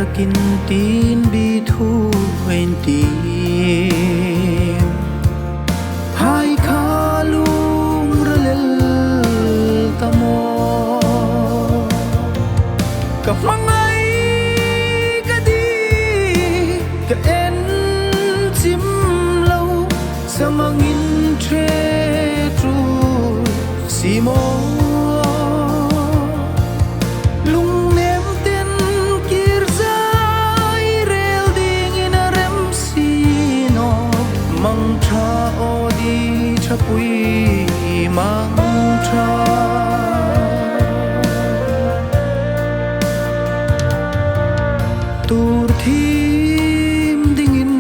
yakin tin bi thu en ti hai khalung relel tamo kapangai kadi ka en chim lo samangin tre tru simo pui mang tra tur thim dingin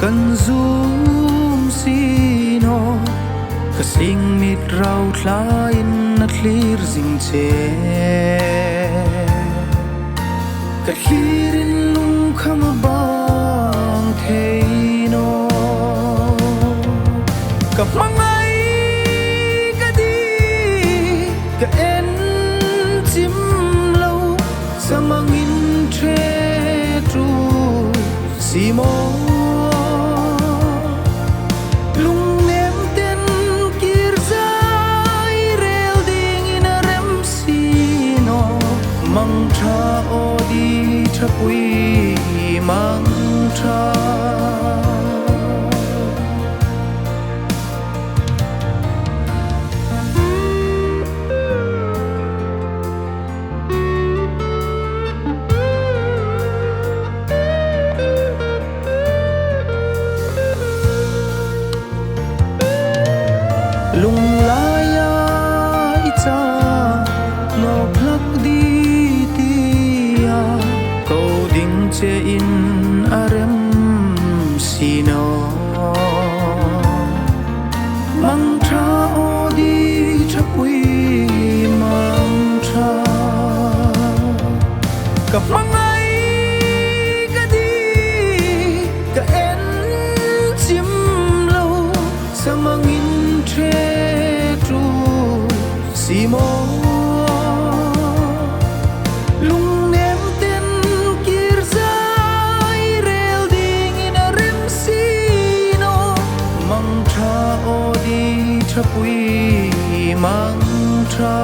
kan zoom sino ka sing mit rau thlain na thlir jing che ka thlirin lung kham bang theino ka pangai kadi ka en chim lo samangin tre tru simo lung nem ten kir zai rel ding in a rem sino mang tha odi thapui mang tha lung laya icha no plak di tia ko ding che in arem sino mang tha odi thapui mang tha ka pangai kadi ka en chim lo samangin tre tru simo lung nem ten kir zai rel ding in a rem sino mang tha odi thapui mang tha